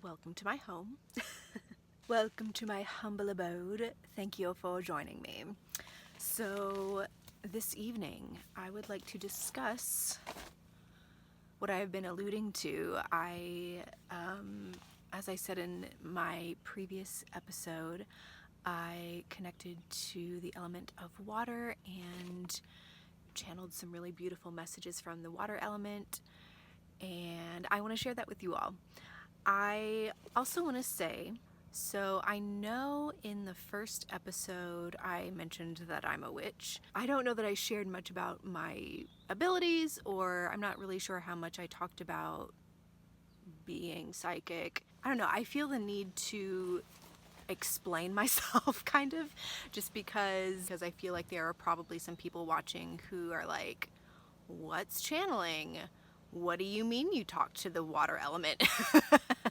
Welcome to my home. Welcome to my humble abode. Thank you for joining me. So, this evening, I would like to discuss what I have been alluding to. As I said in my previous episode, I connected to the element of water and channeled some really beautiful messages from the water element, and I want to share that with you all. I also want to say, so I know in the first episode I mentioned that I'm a witch. I don't know that I shared much about my abilities, or I'm not really sure how much I talked about being psychic. I don't know, I feel the need to explain myself kind of, just because I feel like there are probably some people watching who are like, what's channeling? What do you mean you talk to the water element?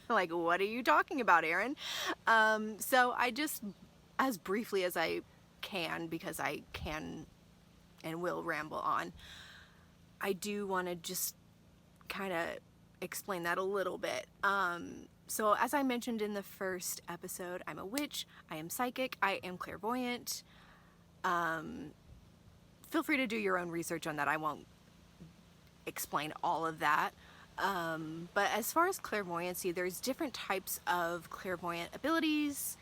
Like, what are you talking about, Erin? So I just, as briefly as I can, because I can and will ramble on, I do want to just kind of explain that a little bit. So as I mentioned in the first episode, I'm a witch, I am psychic, I am clairvoyant. Feel free to do your own research on that. I won't explain all of that. But as far as clairvoyancy, there's different types of clairvoyant abilities,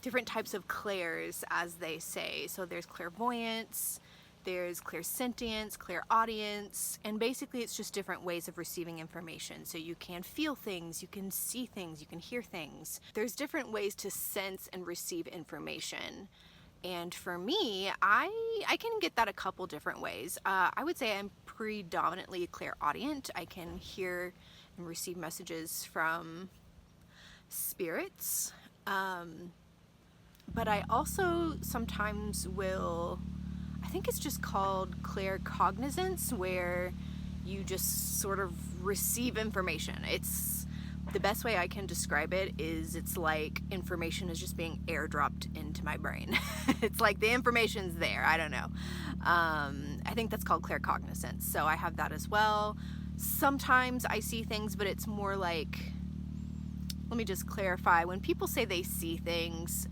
different types of clairs, as they say. So there's clairvoyance, there's clairsentience, clairaudience, and basically it's just different ways of receiving information. So you can feel things, you can see things, you can hear things. There's different ways to sense and receive information. And for me, I can get that a couple different ways. I would say I'm predominantly clairaudient. I can hear and receive messages from spirits. But I also sometimes will, I think it's just called claircognizance, where you just sort of receive information. It's the best way I can describe it is it's like information is just being airdropped into my brain. It's like the information's there. I don't know. I think that's called claircognizance. So I have that as well. Sometimes I see things, but it's more like, let me just clarify. When people say they see things,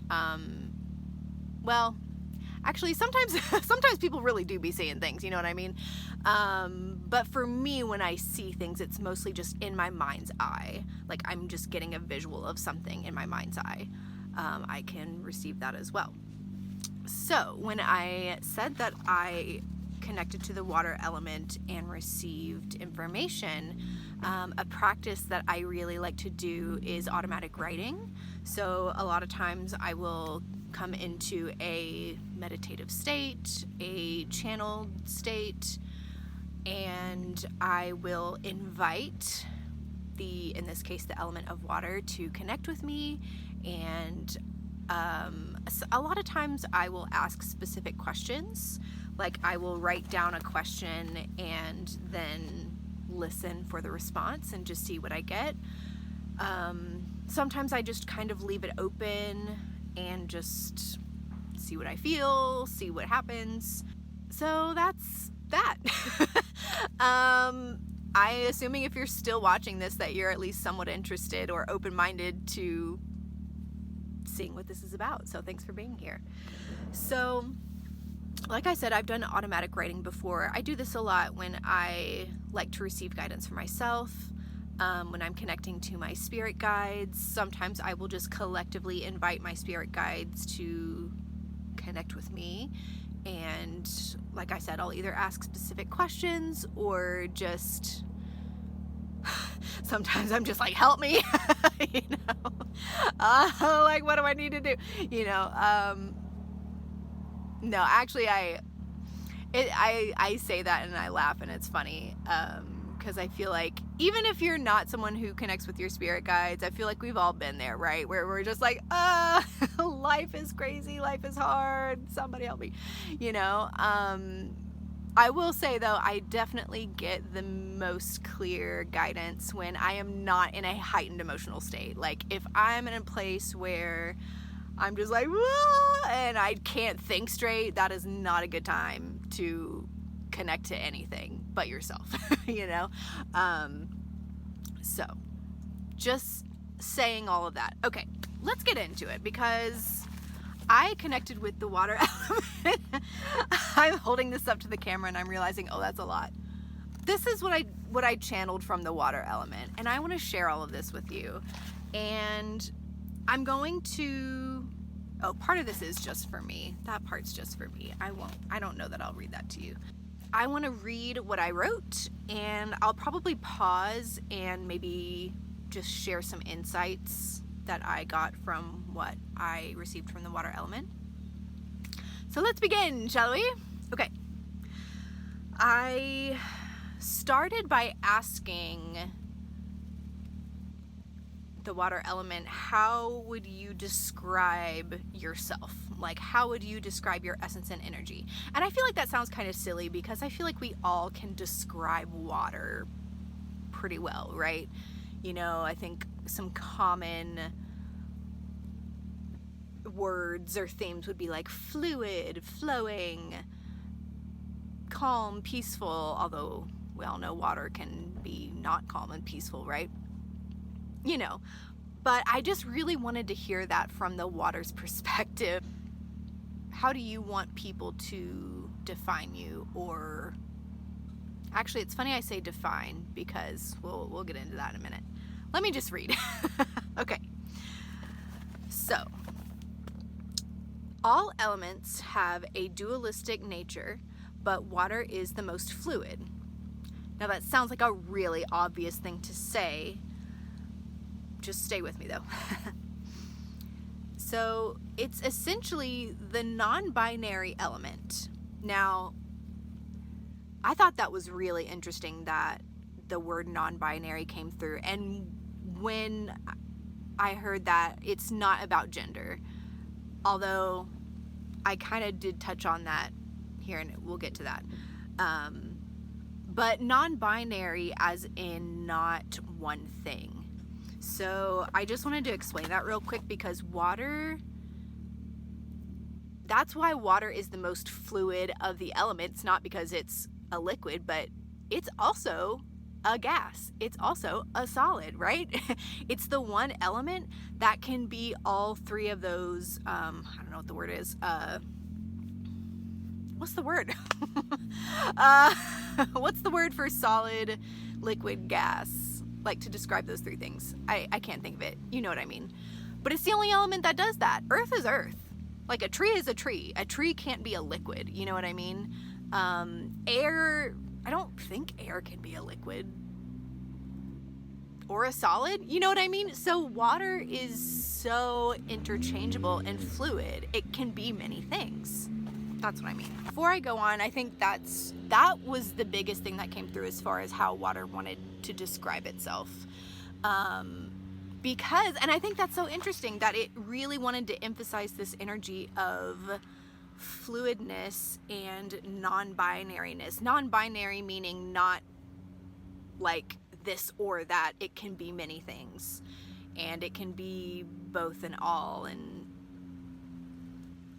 well, actually, sometimes people really do be seeing things, you know what I mean? But for me, when I see things, it's mostly just in my mind's eye. Like, I'm just getting a visual of something in my mind's eye. I can receive that as well. So, when I said that I connected to the water element and received information, a practice that I really like to do is automatic writing. So, a lot of times I will come into a meditative state, a channeled state, and I will invite in this case, the element of water to connect with me. And a lot of times I will ask specific questions. Like, I will write down a question and then listen for the response and just see what I get. Sometimes I just kind of leave it open and just see what I feel, see what happens. So that's that. I assuming if you're still watching this that you're at least somewhat interested or open-minded to seeing what this is about. So thanks for being here. So, like I said, I've done automatic writing before. I do this a lot when I like to receive guidance for myself. When I'm connecting to my spirit guides, sometimes I will just collectively invite my spirit guides to connect with me. And like I said, I'll either ask specific questions or just sometimes I'm just like, help me, you know, like, what do I need to do? You know, no, actually I say that and I laugh and it's funny. Because I feel like even if you're not someone who connects with your spirit guides, I feel like we've all been there, right? Where we're just like, life is crazy, life is hard, somebody help me, you know? I will say though, I definitely get the most clear guidance when I am not in a heightened emotional state. Like, if I'm in a place where I'm just like, and I can't think straight, that is not a good time to connect to anything but yourself, you know? So just saying all of that. Okay, let's get into it because I connected with the water element. I'm holding this up to the camera and I'm realizing, oh, that's a lot. This is what I channeled from the water element, and I want to share all of this with you. And I'm going to, oh, part of this is just for me. That part's just for me. I don't know that I'll read that to you. I want to read what I wrote, and I'll probably pause and maybe just share some insights that I got from what I received from the water element. So let's begin, shall we? Okay. I started by asking the water element, how would you describe yourself? Like, how would you describe your essence and energy? And I feel like that sounds kind of silly because I feel like we all can describe water pretty well, right? You know, I think some common words or themes would be like fluid, flowing, calm, peaceful, although we all know water can be not calm and peaceful, right? You know, but I just really wanted to hear that from the water's perspective. How do you want people to define you? Or actually, it's funny I say define because we'll get into that in a minute. Let me just read. Okay. So, all elements have a dualistic nature, but water is the most fluid. Now that sounds like a really obvious thing to say. Just stay with me though. So it's essentially the non-binary element. Now, I thought that was really interesting that the word non-binary came through. And when I heard that, it's not about gender. Although I kind of did touch on that here, and we'll get to that. But non-binary as in not one thing. So I just wanted to explain that real quick because water, that's why water is the most fluid of the elements, not because it's a liquid, but it's also a gas. It's also a solid, right? It's the one element that can be all three of those, I don't know what the word is. What's the word? What's the word for solid, liquid, gas? Like to describe those three things. I can't think of it. You know what I mean. But it's the only element that does that. Earth is earth. Like a tree is a tree. A tree can't be a liquid. You know what I mean? Air, I don't think air can be a liquid. Or a solid. You know what I mean? So water is so interchangeable and fluid. It can be many things. That's what I mean. Before I go on, I think that was the biggest thing that came through as far as how water wanted to describe itself. Because, and I think that's so interesting that it really wanted to emphasize this energy of fluidness and non-binariness. Non-binary meaning not like this or that. It can be many things. And it can be both and all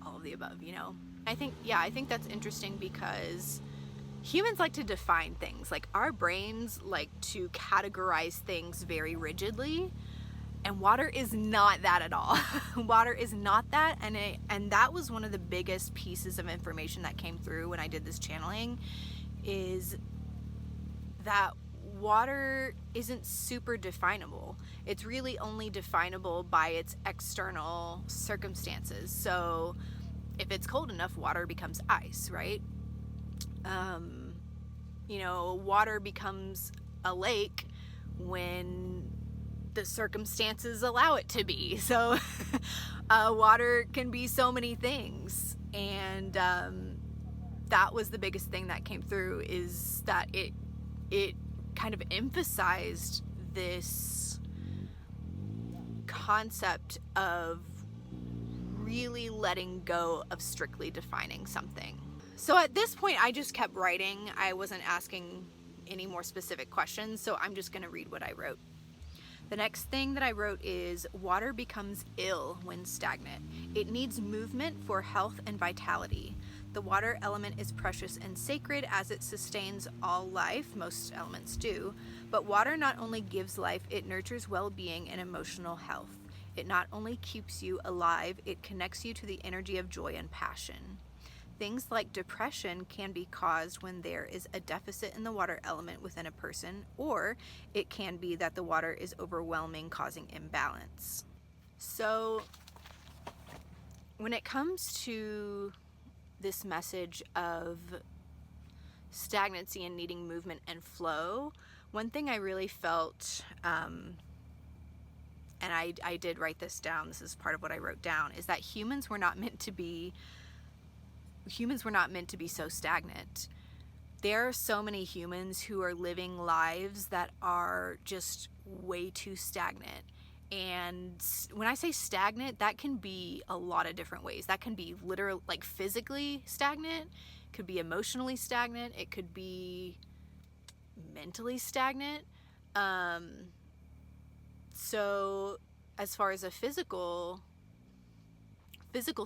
of the above, you know? I think that's interesting because humans like to define things. Like our brains like to categorize things very rigidly, and water is not that at all. Water is not that, and that was one of the biggest pieces of information that came through when I did this channeling, is that water isn't super definable. It's really only definable by its external circumstances. So if it's cold enough, water becomes ice, right? You know, water becomes a lake when the circumstances allow it to be. So water can be so many things. And that was the biggest thing that came through, is that it kind of emphasized this concept of really letting go of strictly defining something. So at this point, I just kept writing. I wasn't asking any more specific questions, so I'm just going to read what I wrote. The next thing that I wrote is, water becomes ill when stagnant. It needs movement for health and vitality. The water element is precious and sacred as it sustains all life. Most elements do. But water not only gives life, it nurtures well-being and emotional health. It not only keeps you alive, it connects you to the energy of joy and passion. Things like depression can be caused when there is a deficit in the water element within a person, or it can be that the water is overwhelming, causing imbalance. So when it comes to this message of stagnancy and needing movement and flow, one thing I really felt, and I did write this down, this is part of what I wrote down, is that humans were not meant to be so stagnant. There are so many humans who are living lives that are just way too stagnant. And when I say stagnant, that can be a lot of different ways. That can be literally, like, physically stagnant. It could be emotionally stagnant. It could be mentally stagnant. So as far as a physical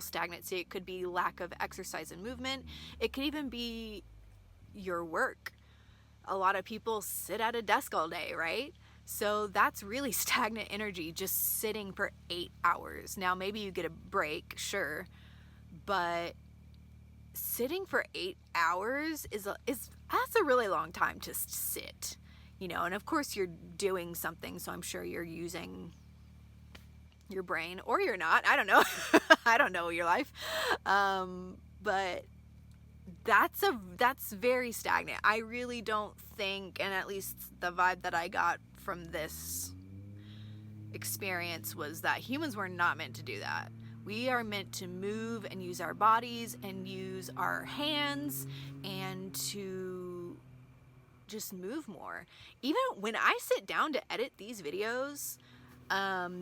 stagnancy, it could be lack of exercise and movement. It could even be your work. A lot of people sit at a desk all day, right? So that's really stagnant energy, just sitting for 8 hours. Now, maybe you get a break, sure, but sitting for 8 hours that's a really long time to sit, you know. And of course you're doing something, so I'm sure you're using your brain, or you're not. I don't know. I don't know your life, but that's very stagnant. I really don't think, and at least the vibe that I got from this experience was that humans were not meant to do that. We are meant to move and use our bodies and use our hands and to just move more. Even when I sit down to edit these videos,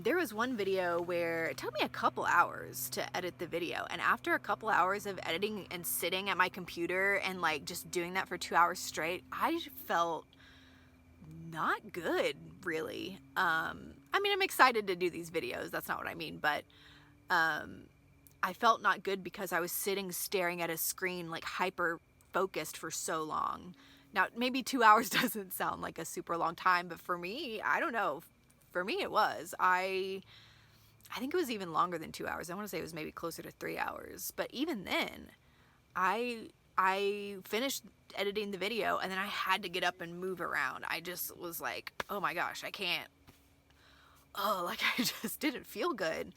there was one video where it took me a couple hours to edit the video, and after a couple hours of editing and sitting at my computer and like just doing that for 2 hours straight, I felt not good, really. I mean, I'm excited to do these videos, that's not what I mean, but I felt not good because I was sitting staring at a screen, like hyper focused for so long. Now, maybe 2 hours doesn't sound like a super long time, but for me, I don't know. For me, it was. I think it was even longer than 2 hours. I want to say it was maybe closer to 3 hours. But even then, I finished editing the video and then I had to get up and move around. I just was like, oh my gosh, I can't. Oh, like I just didn't feel good.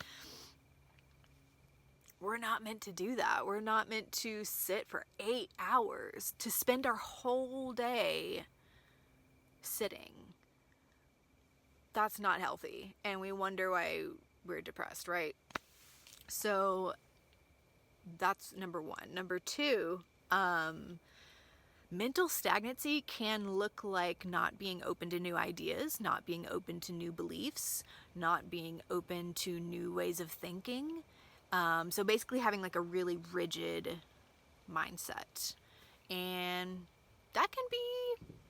We're not meant to do that. We're not meant to sit for 8 hours, to spend our whole day sitting. That's not healthy, and we wonder why we're depressed, right? So that's number one. Number two, mental stagnancy can look like not being open to new ideas, not being open to new beliefs, not being open to new ways of thinking. So basically having like a really rigid mindset, and that can be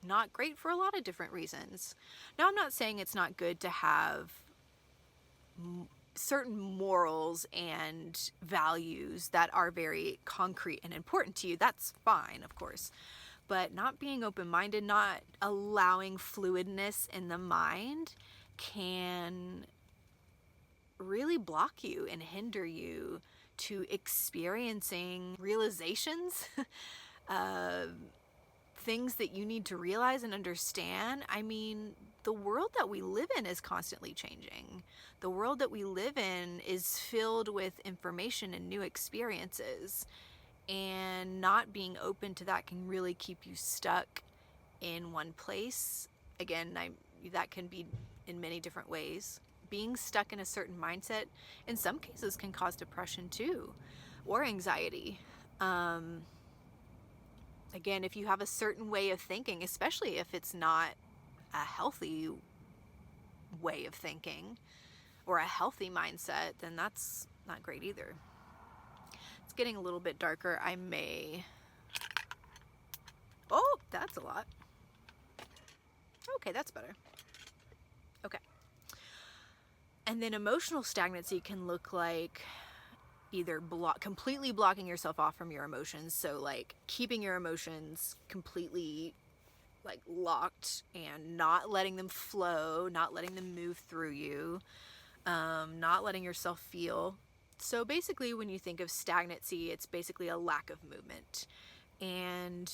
not great for a lot of different reasons. Now, I'm not saying it's not good to have certain morals and values that are very concrete and important to you. That's fine, of course. But not being open-minded, not allowing fluidness in the mind can really block you and hinder you to experiencing realizations, things that you need to realize and understand. I mean, the world that we live in is constantly changing. The world that we live in is filled with information and new experiences, and not being open to that can really keep you stuck in one place. Again, that can be in many different ways. Being stuck in a certain mindset in some cases can cause depression too, or anxiety. Again, if you have a certain way of thinking, especially if it's not a healthy way of thinking or a healthy mindset, then that's not great either. It's getting a little bit darker. Oh, that's a lot. Okay, that's better. Okay. And then emotional stagnancy can look like either completely blocking yourself off from your emotions, so like keeping your emotions completely like locked and not letting them flow, not letting them move through you, not letting yourself feel. So basically, when you think of stagnancy, it's basically a lack of movement. And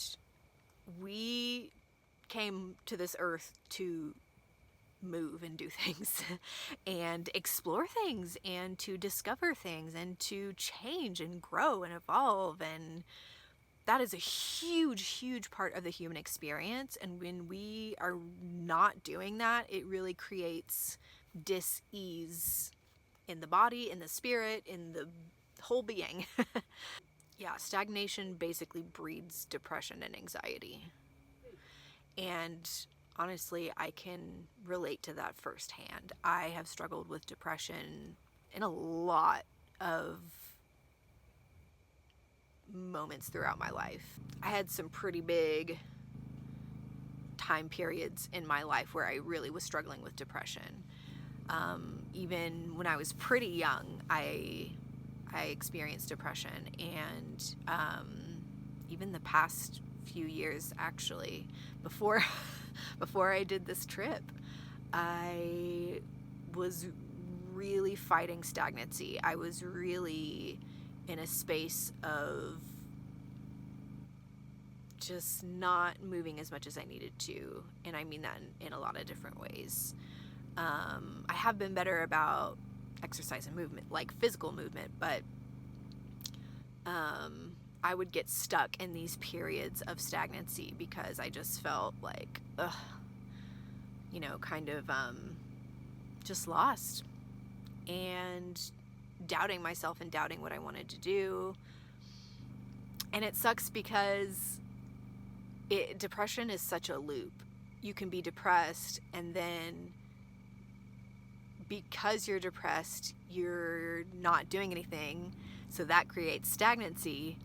we came to this earth to move and do things and explore things and to discover things and to change and grow and evolve, and that is a huge part of the human experience. And when we are not doing that, it really creates dis-ease in the body, in the spirit, in the whole being. Yeah, stagnation basically breeds depression and anxiety. And honestly, I can relate to that firsthand. I have struggled with depression in a lot of moments throughout my life. I had some pretty big time periods in my life where I really was struggling with depression. Even when I was pretty young, I experienced depression, and even the past few years, actually, before I did this trip, I was really fighting stagnancy. I was really in a space of just not moving as much as I needed to, and I mean that in a lot of different ways. I have been better about exercise and movement, like physical movement, but I would get stuck in these periods of stagnancy because I just felt like, kind of just lost and doubting myself and doubting what I wanted to do. And it sucks because depression is such a loop. You can be depressed, and then because you're depressed, you're not doing anything, so that creates stagnancy,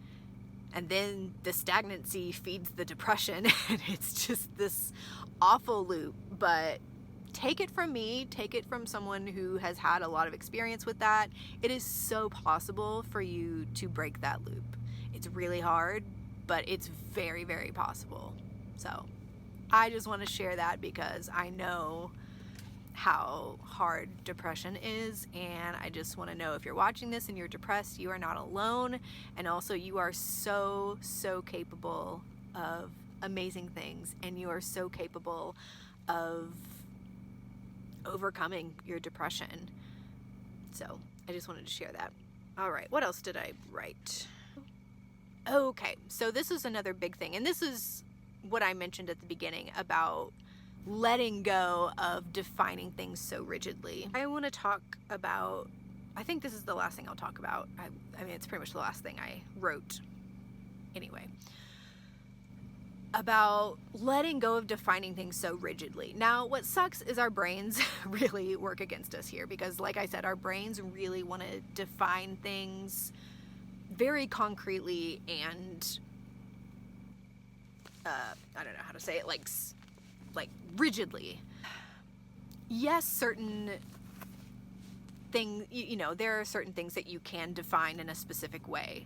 and then the stagnancy feeds the depression, and it's just this awful loop. But take it from me, take it from someone who has had a lot of experience with that. It is so possible for you to break that loop. It's really hard, but it's very, very possible. So I just want to share that because I know how hard depression is, and I just want to know, if you're watching this and you're depressed, you are not alone, and also you are so capable of amazing things, and you are so capable of overcoming your depression. So I just wanted to share that. All right, what else did I write? Okay, so this is another big thing, and this is what I mentioned at the beginning about letting go of defining things so rigidly. I want to talk about, I think this is the last thing I'll talk about. I mean, it's pretty much the last thing I wrote anyway, about letting go of defining things so rigidly. Now, what sucks is our brains really work against us here, because like I said, our brains really want to define things very concretely and I don't know how to say it, like rigidly. Yes, certain things, there are certain things that you can define in a specific way,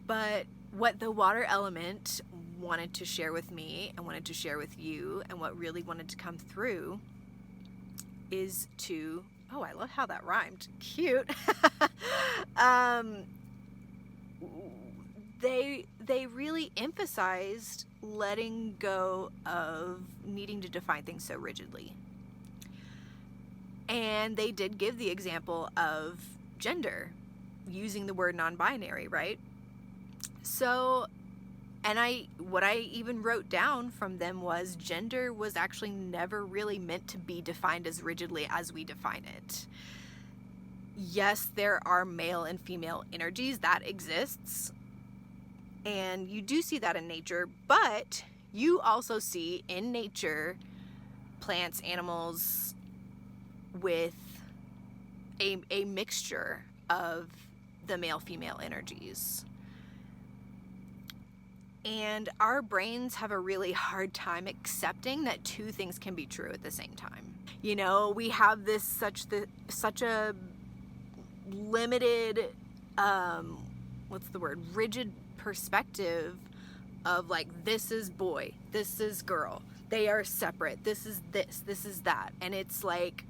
but what the water element wanted to share with me and wanted to share with you, and what really wanted to come through, is to, oh, I love how that rhymed, cute. They really emphasized letting go of needing to define things so rigidly. And they did give the example of gender, using the word non-binary, right? So, and what I even wrote down from them was, gender was actually never really meant to be defined as rigidly as we define it. Yes, there are male and female energies, that exists, and you do see that in nature, but you also see in nature plants, animals with a mixture of the male-female energies. And our brains have a really hard time accepting that two things can be true at the same time. We have such a limited what's the word, rigid perspective of like, this is boy, this is girl, they are separate, this is that. And it's like,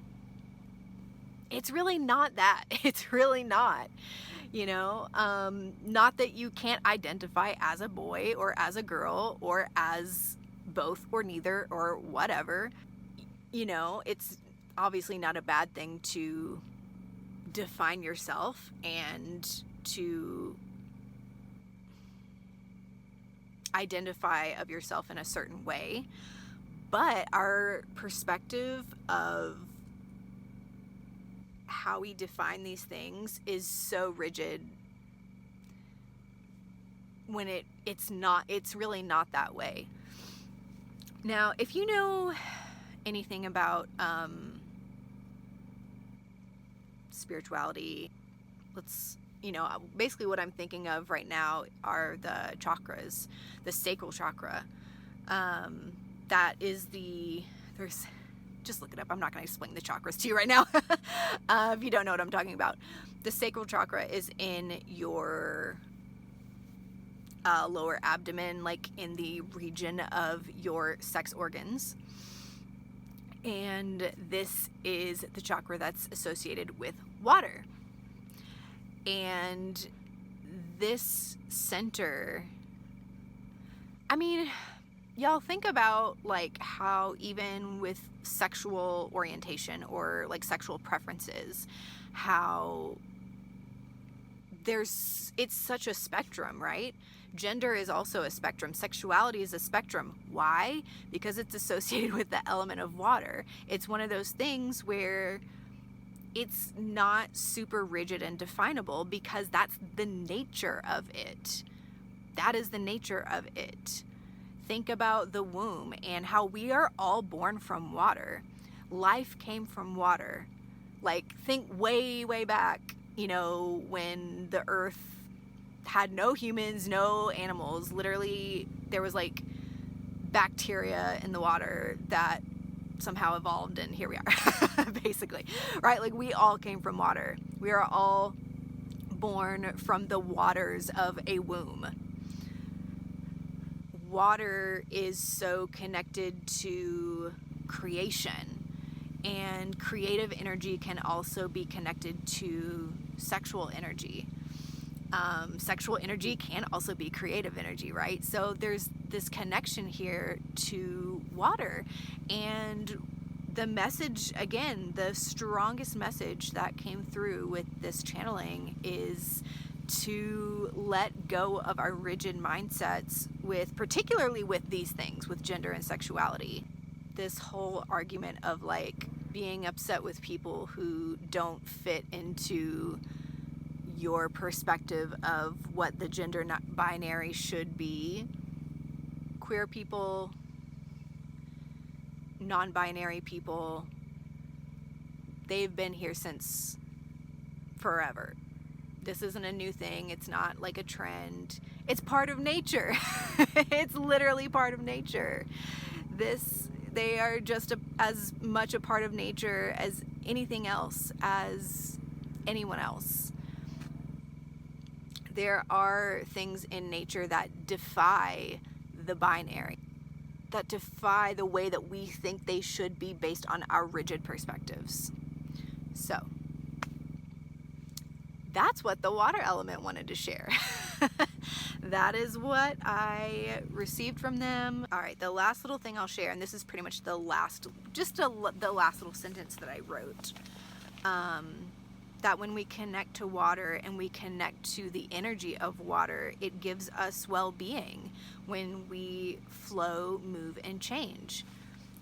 it's really not that. It's really not, you know, not that you can't identify as a boy or as a girl or as both or neither or whatever. You know, it's obviously not a bad thing to define yourself and to identify of yourself in a certain way. But our perspective of how we define these things is so rigid when it's really not that way. Now, if you know anything about spirituality, basically what I'm thinking of right now are the chakras, the sacral chakra. That is just look it up. I'm not going to explain the chakras to you right now. If you don't know what I'm talking about. The sacral chakra is in your lower abdomen, like in the region of your sex organs. And this is the chakra that's associated with water. And this center, I mean, y'all think about like how even with sexual orientation or like sexual preferences, how it's such a spectrum, right? Gender is also a spectrum. Sexuality is a spectrum. Why? Because it's associated with the element of water. It's one of those things where it's not super rigid and definable because that's the nature of it. That is the nature of it. Think about the womb and how we are all born from water. Life came from water. Like, think way, way back, you know, when the earth had no humans, no animals. Literally, there was like bacteria in the water that somehow evolved, and here we are, basically, right? Like, we all came from water. We are all born from the waters of a womb. Water is so connected to creation, and creative energy can also be connected to sexual energy. Sexual energy can also be creative energy, right? So there's this connection here to water. And the message, again, the strongest message that came through with this channeling is to let go of our rigid mindsets particularly with these things, with gender and sexuality. This whole argument of like being upset with people who don't fit into your perspective of what the gender binary should be. Queer people, non-binary people, they've been here since forever. This isn't a new thing. It's not like a trend. It's part of nature. It's literally part of nature. They are just as much a part of nature as anything else, as anyone else. There are things in nature that defy the binary, that defy the way that we think they should be based on our rigid perspectives. So that's what the water element wanted to share. That is what I received from them. All right, the last little thing I'll share, and this is pretty much the last little sentence that I wrote. That when we connect to water and we connect to the energy of water, it gives us well-being when we flow, move, and change.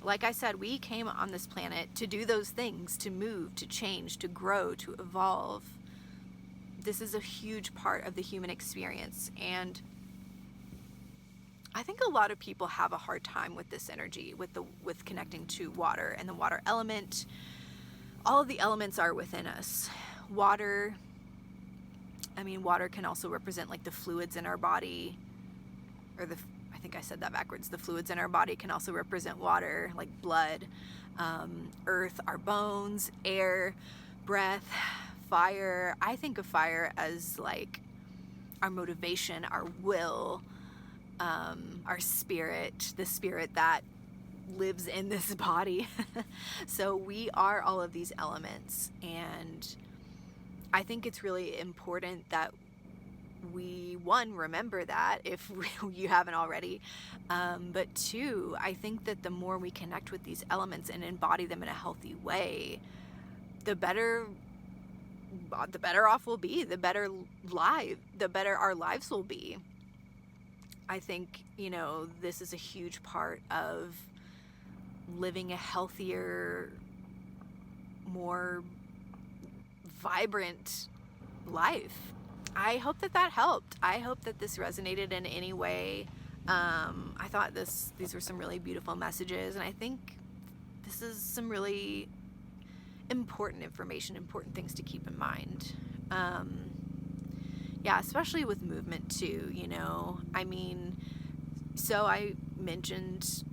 Like I said, we came on this planet to do those things, to move, to change, to grow, to evolve. This is a huge part of the human experience, and I think a lot of people have a hard time with this energy, with connecting to water and the water element. All of the elements are within us. Water can also represent like the fluids in our body, I think I said that backwards. The fluids in our body can also represent water, like blood, earth, our bones, air, breath, fire, I think of fire as like our motivation, our will, our spirit, the spirit that lives in this body. So we are all of these elements, and I think it's really important that we, one, remember that if you haven't already, but two, I think that the more we connect with these elements and embody them in a healthy way, the better off we'll be, the better our lives will be. I think, you know, this is a huge part of living a healthier, more vibrant life. I hope that helped. I hope that this resonated in any way. I thought these were some really beautiful messages, and I think this is some really important information, important things to keep in mind. Yeah, especially with movement too, you know. I mean, so I mentioned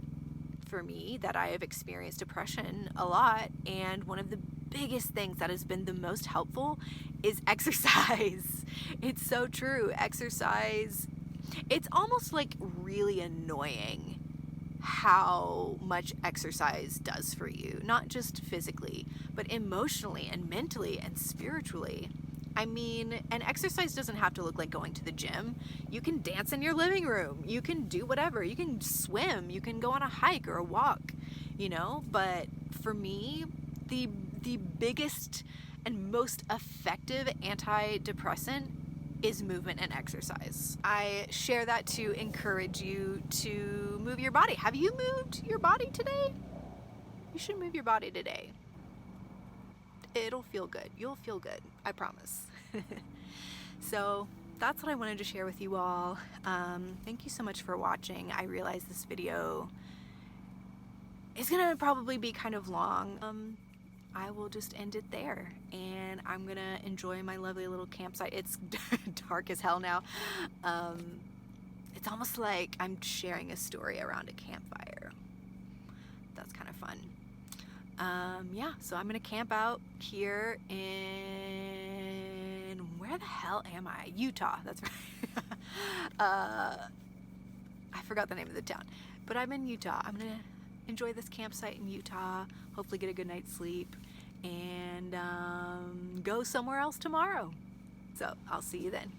for me that I have experienced depression a lot, and one of the biggest things that has been the most helpful is exercise. It's so true. Exercise, it's almost like really annoying how much exercise does for you, not just physically, but emotionally and mentally and spiritually. I mean, and exercise doesn't have to look like going to the gym. You can dance in your living room. You can do whatever. You can swim. You can go on a hike or a walk, you know? But for me, the biggest and most effective antidepressant is movement and exercise. I share that to encourage you to move your body. Have you moved your body today? You should move your body today. It'll feel good. You'll feel good. I promise. So that's what I wanted to share with you all. Thank you so much for watching. I realize this video is gonna probably be kind of long. I will just end it there, and I'm gonna enjoy my lovely little campsite. It's dark as hell now. It's almost like I'm sharing a story around a campfire. That's kind of fun. Yeah, so I'm gonna camp out here in, where the hell am I? Utah, that's right. I forgot the name of the town, but I'm in Utah. I'm gonna enjoy this campsite in Utah, hopefully get a good night's sleep, and go somewhere else tomorrow. So I'll see you then.